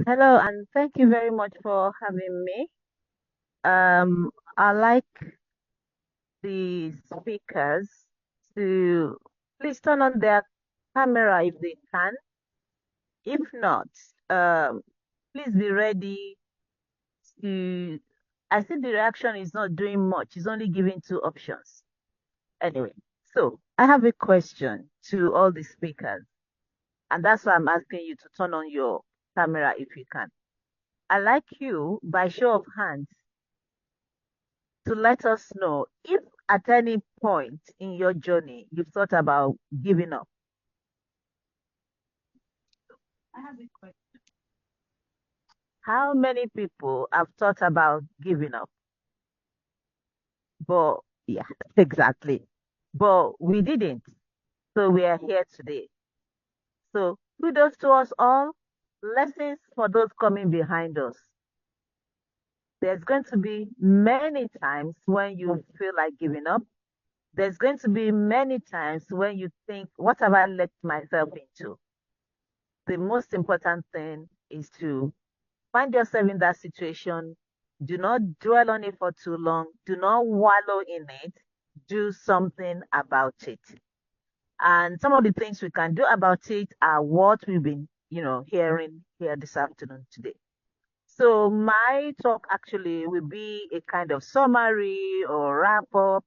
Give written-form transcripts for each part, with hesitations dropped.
Hello, and thank you very much for having me. I like the speakers to please turn on their camera if they can. If not, um, please be ready to. I think the reaction is not doing much, it's only giving two options. Anyway, so I have a question to all the speakers, and that's why I'm asking you to turn on your camera if you can. I like you, by show of hands, to let us know if at any point in your journey you've thought about giving up. I have a question. How many people have thought about giving up? But yeah, exactly. But we didn't. So we are here today. So kudos to us all. Lessons for those coming behind us. There's going to be many times when you feel like giving up. There's going to be many times when you think, what have I let myself into? The most important thing is to find yourself in that situation. Do not dwell on it for too long. Do not wallow in it. Do something about it. And some of the things we can do about it are what we've been, hearing here this afternoon today. So my talk actually will be a kind of summary or wrap up.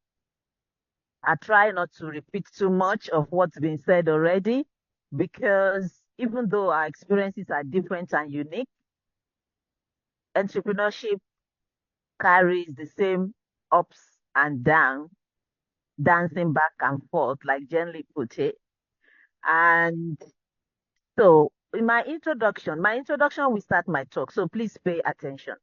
I try not to repeat too much of what's been said already because even though our experiences are different and unique, entrepreneurship carries the same ups and downs, dancing back and forth, like gently put it. And so, in my introduction will start my talk. So please pay attention.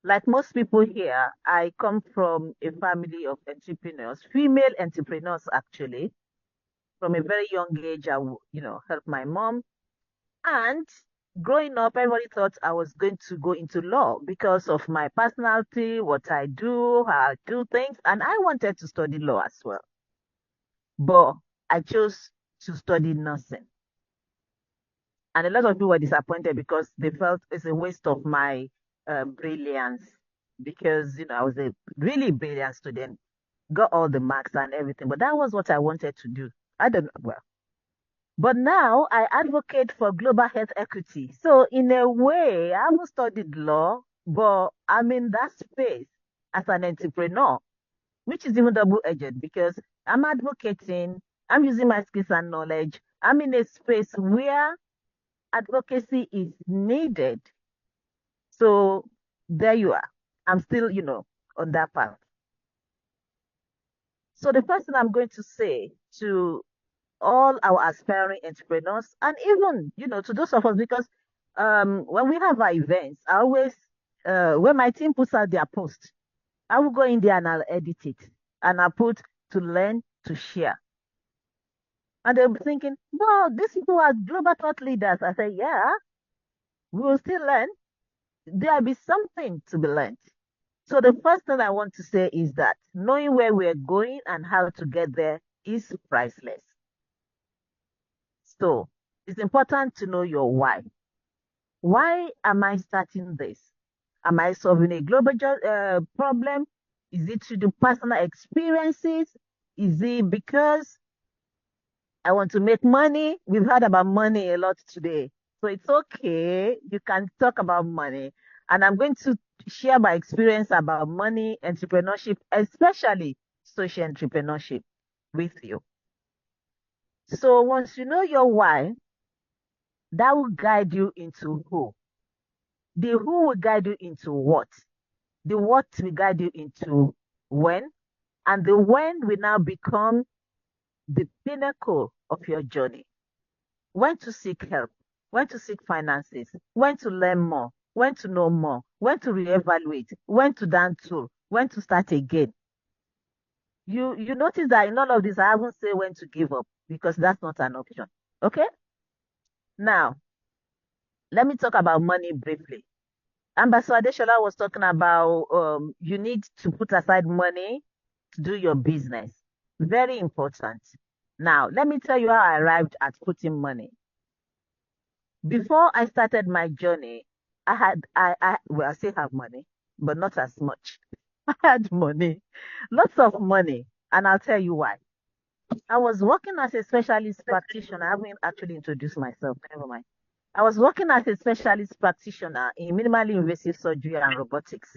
Like most people here, I come from a family of entrepreneurs, female entrepreneurs actually. From a very young age, help my mom. And growing up, everybody thought I was going to go into law because of my personality, what I do, how I do things. And I wanted to study law as well. But I chose to study nursing. And a lot of people were disappointed because they felt it's a waste of my brilliance. Because, I was a really brilliant student, got all the marks and everything. But that was what I wanted to do. I don't know. Well, but now I advocate for global health equity. So in a way, I haven't studied law, but I'm in that space as an entrepreneur, which is even double-edged because I'm advocating, I'm using my skills and knowledge. I'm in a space where advocacy is needed. So there you are. I'm still, on that path. So the first thing I'm going to say to all our aspiring entrepreneurs and even to those of us because when we have our events I always when my team puts out their post, I will go in there and I'll edit it and I put to learn to share, and they'll be thinking, well, these people are global thought leaders. I say, yeah, we will still learn. There'll be something to be learned. So the first thing I want to say is that knowing where we're going and how to get there is priceless. So it's important to know your why. Why am I starting this? Am I solving a global problem? Is it through the personal experiences? Is it because I want to make money? We've heard about money a lot today. So it's okay. You can talk about money. And I'm going to share my experience about money, entrepreneurship, especially social entrepreneurship with you. So once you know your why, that will guide you into who. The who will guide you into what. The what will guide you into when. And the when will now become the pinnacle of your journey. When to seek help, when to seek finances, when to learn more, when to know more, when to reevaluate, when to down tool, when to start again. You notice that in all of this, I haven't said when to give up because that's not an option. Okay? Now, let me talk about money briefly. Ambassador Adeshola was talking about you need to put aside money to do your business. Very important. Now, let me tell you how I arrived at putting money. Before I started my journey, I still have money, but not as much. I had money, lots of money, and I'll tell you why. I was working as a specialist practitioner. I haven't actually introduced myself. Never mind. I was working as a specialist practitioner in minimally invasive surgery and robotics.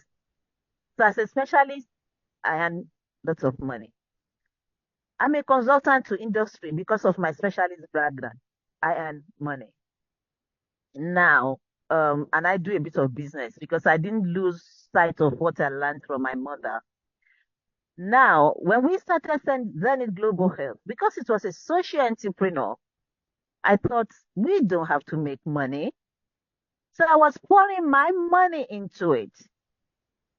So as a specialist, I earn lots of money. I'm a consultant to industry because of my specialist background. I earn money. Now, and I do a bit of business because I didn't lose sight of what I learned from my mother. Now, when we started Zenith Global Health, because it was a social entrepreneur, I thought we don't have to make money. So I was pouring my money into it.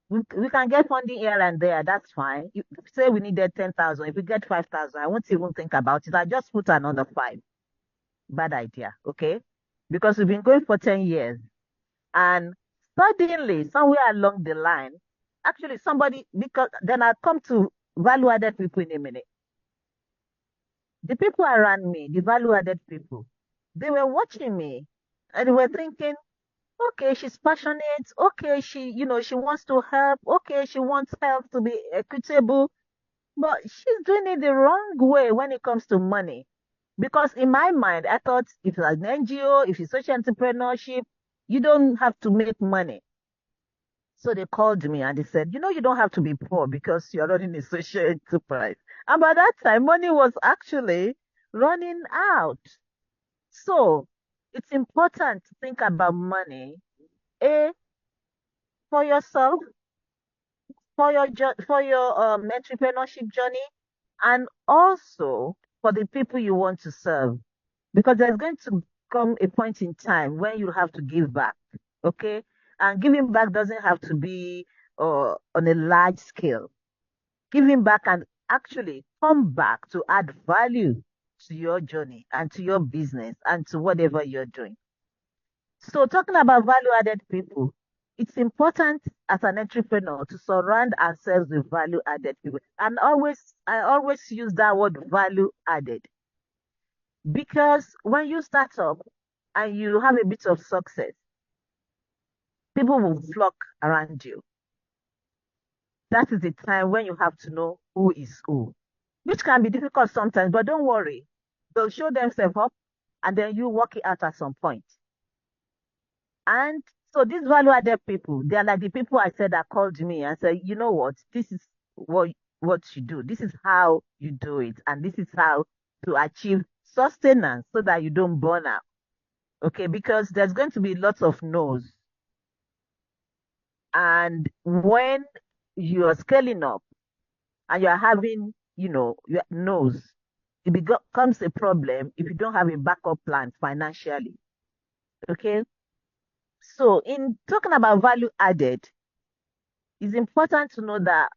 We can get funding here and there, that's fine. You say we needed 10,000. If we get 5,000, I won't even think about it. I just put another five. Bad idea, okay? Because we've been going for 10 years. And suddenly, somewhere along the line, actually somebody, because then I come to value added people in a minute. The people around me, the value added people, they were watching me and they were thinking, okay, she's passionate. Okay, she wants to help. Okay, she wants help to be equitable, but she's doing it the wrong way when it comes to money. Because in my mind, I thought if it's an NGO, if it's social entrepreneurship, you don't have to make money. So they called me and they said, you don't have to be poor because you're running a social enterprise. And by that time, money was actually running out. So it's important to think about money, A, for yourself, for your entrepreneurship journey, and also for the people you want to serve. Because there's going to come a point in time when you have to give back. Okay? And giving back doesn't have to be on a large scale. Giving back and actually come back to add value to your journey and to your business and to whatever you're doing. So, talking about value added people, it's important as an entrepreneur to surround ourselves with value added people. And I always use that word value added because when you start up and you have a bit of success, people will flock around you. That is the time when you have to know who is who, which can be difficult sometimes, but don't worry. They'll show themselves up and then you work it out at some point. And so these value added people, they are like the people I said that called me and said, you know what, this is what you do. This is how you do it. And this is how to achieve sustenance so that you don't burn out. Okay, because there's going to be lots of no's. And when you're scaling up and you're having, your no's, it becomes a problem if you don't have a backup plan financially. Okay. So in talking about value added, it's important to know that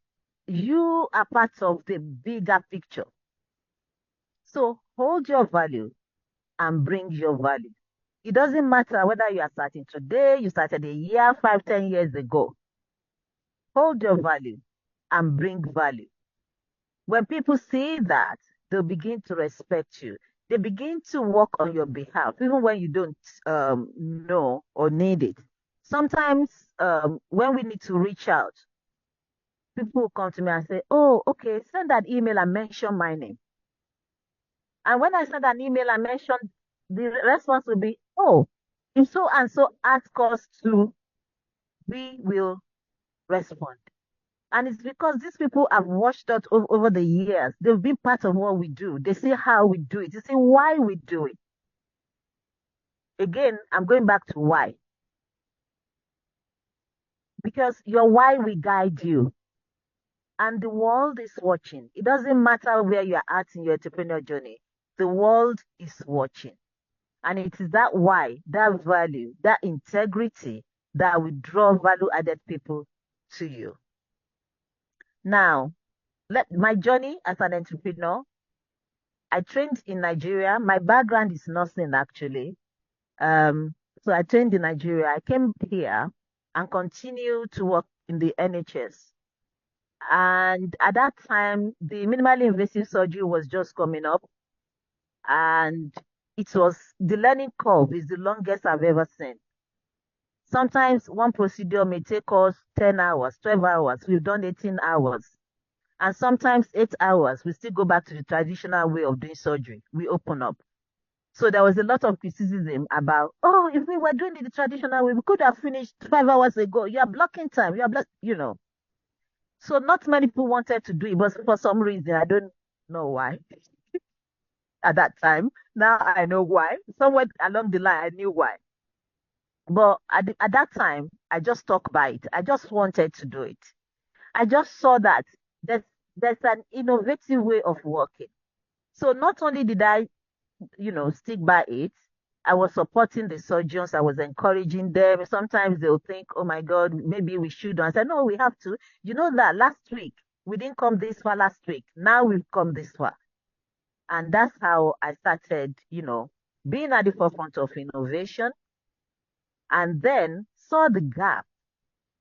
you are part of the bigger picture. So hold your value and bring your value. It doesn't matter whether you are starting today, you started a year, 5, 10 years ago. Hold your value and bring value. When people see that, they'll begin to respect you. They begin to work on your behalf, even when you don't know or need it. Sometimes when we need to reach out, people will come to me and say, oh, okay, send that email and mention my name. And when I send an email and mention, the response will be, oh, if so and so ask us to, we will respond. And it's because these people have watched us over the years. They've been part of what we do. They see how we do it. They see why we do it. Again, I'm going back to why. Because your why will guide you. And the world is watching. It doesn't matter where you're at in your entrepreneur journey. The world is watching. And it is that why, that value, that integrity that will draw value added people to you. Now, my journey as an entrepreneur, I trained in Nigeria. My background is nursing, actually. So I trained in Nigeria. I came here and continued to work in the NHS. And at that time, the minimally invasive surgery was just coming up. And the learning curve is the longest I've ever seen. Sometimes one procedure may take us 10 hours, 12 hours. We've done 18 hours. And sometimes 8 hours. We still go back to the traditional way of doing surgery. We open up. So there was a lot of criticism about, oh, if we were doing it the traditional way, we could have finished 5 hours ago. You are blocking time. You are So not many people wanted to do it, but for some reason, I don't know why at that time. Now I know why. Somewhere along the line, I knew why. But at that time, I just stuck by it. I just wanted to do it. I just saw that there's, there's an innovative way of working. So not only did I stick by it. I was supporting the surgeons. I was encouraging them. Sometimes they'll think, oh my God, maybe we should. And I said, no, we have to. You know that last week, we didn't come this far last week. Now we've come this far. And that's how I started, being at the forefront of innovation and then saw the gap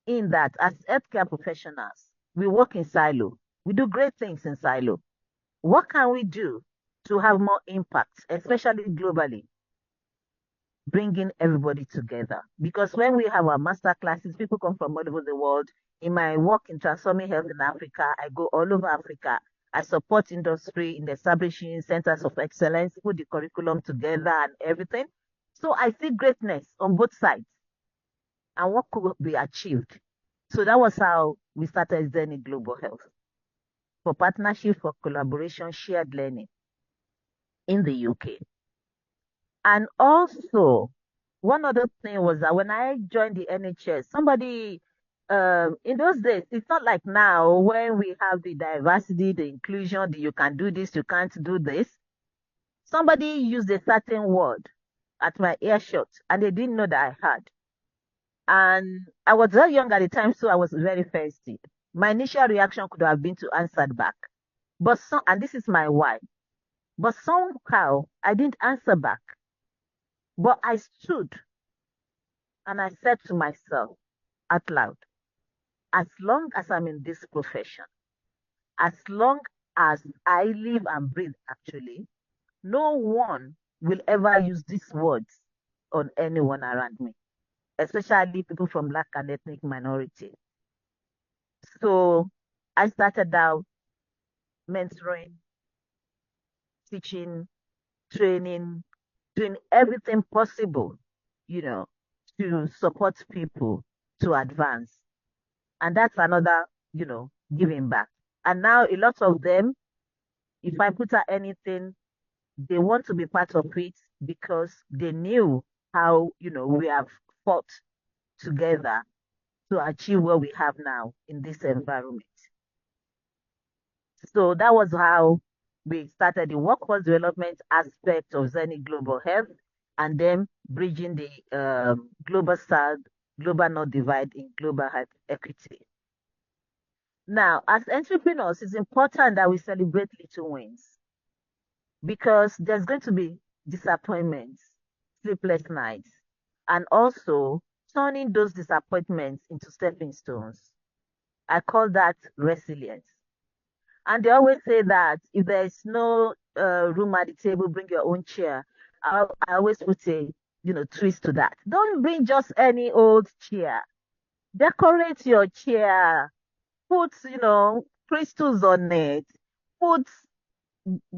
in that as healthcare professionals, we work in silo. We do great things in silo. What can we do to have more impact, especially globally? Bringing everybody together. Because when we have our master classes, people come from all over the world. In my work in transforming health in Africa, I go all over Africa. I support industry in establishing centers of excellence, put the curriculum together and everything. So I see greatness on both sides and what could be achieved. So that was how we started ZENITH Global Health for partnership, for collaboration, shared learning in the UK. And also, one other thing was that when I joined the NHS, somebody in those days, it's not like now when we have the diversity, the inclusion, you can do this, you can't do this. Somebody used a certain word at my earshot, and they didn't know that I had. And I was very young at the time, so I was very thirsty. My initial reaction could have been to answer back. And this is my why. But somehow I didn't answer back. But I stood and I said to myself out loud, as long as I'm in this profession, as long as I live and breathe, actually, no one will ever use these words on anyone around me, especially people from Black and ethnic minority. So I started out mentoring, teaching, training, doing everything possible, you know, to support people to advance. And that's another, giving back. And now a lot of them, if I put out anything, they want to be part of it because they knew how, we have fought together to achieve what we have now in this environment. So that was how we started the workforce development aspect of ZENITH Global Health and then bridging the global south, global north divide in global health equity. Now, as entrepreneurs, it's important that we celebrate little wins because there's going to be disappointments, sleepless nights, and also turning those disappointments into stepping stones. I call that resilience. And they always say that if there's no room at the table, bring your own chair. I always put a twist to that. Don't bring just any old chair. Decorate your chair. Put crystals on it. Put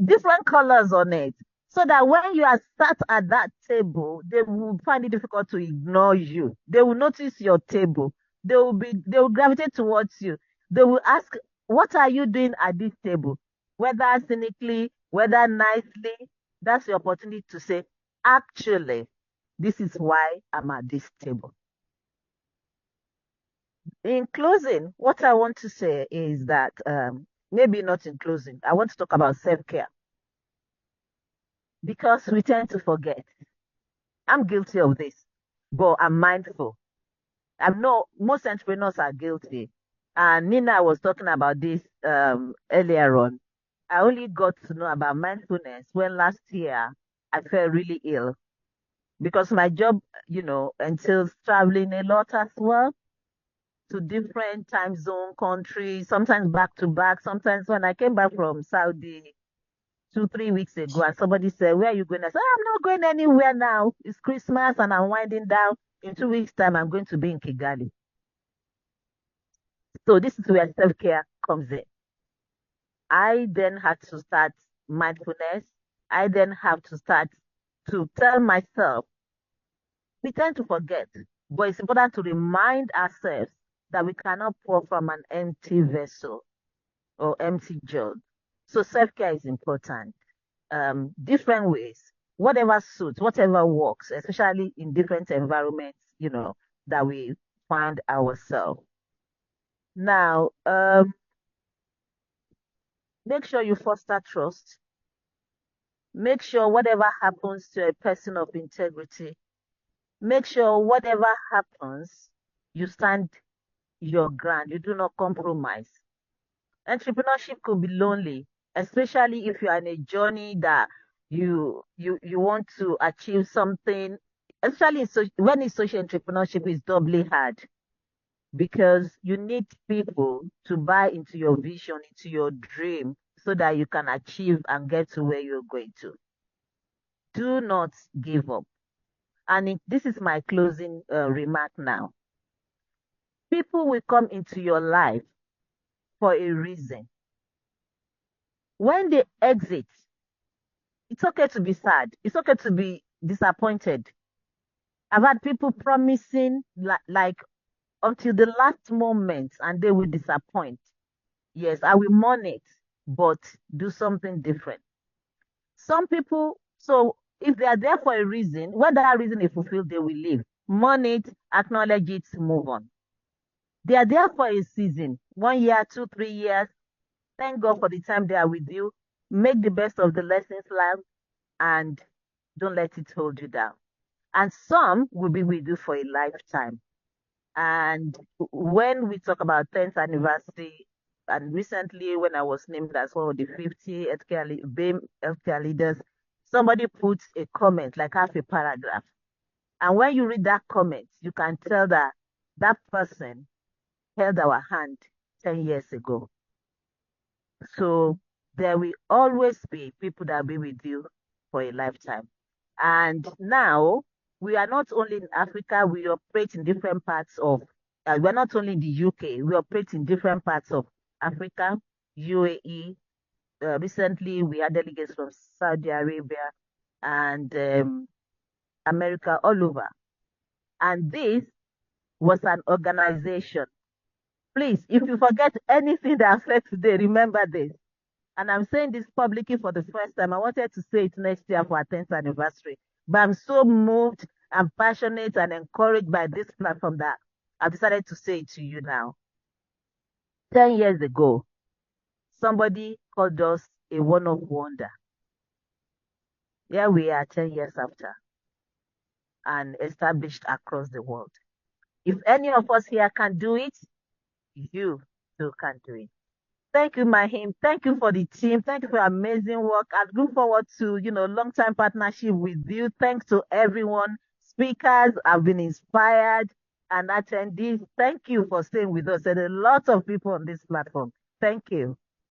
different colors on it. So that when you are sat at that table, they will find it difficult to ignore you. They will notice your table. They will gravitate towards you. They will ask, what are you doing at this table? Whether cynically, whether nicely, that's the opportunity to say, actually, this is why I'm at this table. In closing, what I want to say is that maybe not in closing, I want to talk about self-care because we tend to forget. I'm guilty of this, but I'm mindful. I know most entrepreneurs are guilty. And Nina was talking about this earlier on. I only got to know about mindfulness when last year I felt really ill because my job, entails traveling a lot as well to different time zone countries, sometimes back to back. Sometimes when I came back from Saudi 2, 3 weeks ago, and somebody said, "Where are you going?" I said, "I'm not going anywhere now. It's Christmas and I'm winding down. In 2 weeks' time, I'm going to be in Kigali." So this is where self-care comes in. I then had to start mindfulness. I then have to start to tell myself, we tend to forget, but it's important to remind ourselves that we cannot pour from an empty vessel or empty jug. So self-care is important. Different ways, whatever suits, whatever works, especially in different environments, that we find ourselves. Now, make sure you foster trust. Make sure whatever happens to a person of integrity, make sure whatever happens, you stand your ground. You do not compromise. Entrepreneurship could be lonely, especially if you are in a journey that you want to achieve something. Especially when it's social entrepreneurship, is doubly hard because you need people to buy into your vision, into your dream, so that you can achieve and get to where you're going to. Do not give up. And this is my closing remark now. People will come into your life for a reason. When they exit, it's okay to be sad. It's okay to be disappointed. I've had people promising like until the last moment and they will disappoint. Yes, I will mourn it, but do something different. Some people, so if they are there for a reason, when that reason is fulfilled, they will leave. Mourn it, acknowledge it, move on. They are there for a season, 1 year, 2, 3 years. Thank God for the time they are with you. Make the best of the lessons learned and don't let it hold you down. And some will be with you for a lifetime. And when we talk about 10th anniversary, and recently when I was named as one of the 50 BAME healthcare leaders, somebody puts a comment, like half a paragraph. And when you read that comment, you can tell that that person held our hand 10 years ago. So there will always be people that will be with you for a lifetime. And now we are not only in Africa, we operate in different parts of, we're not only in the UK, we operate in different parts of Africa, UAE. Recently, we had delegates from Saudi Arabia and America, all over. And this was an organization. Please, if you forget anything that I said today, remember this. And I'm saying this publicly for the first time. I wanted to say it next year for our 10th anniversary. But I'm so moved and passionate and encouraged by this platform that I've decided to say it to you now. 10 years ago, somebody called us a one-off wonder. Here we are 10 years after and established across the world. If any of us here can do it, you too can do it. Thank you, Mahim. Thank you for the team. Thank you for your amazing work. I look forward to, long-time partnership with you. Thanks to everyone. Speakers have been inspired and attendees. Thank you for staying with us. There are a lot of people on this platform. Thank you.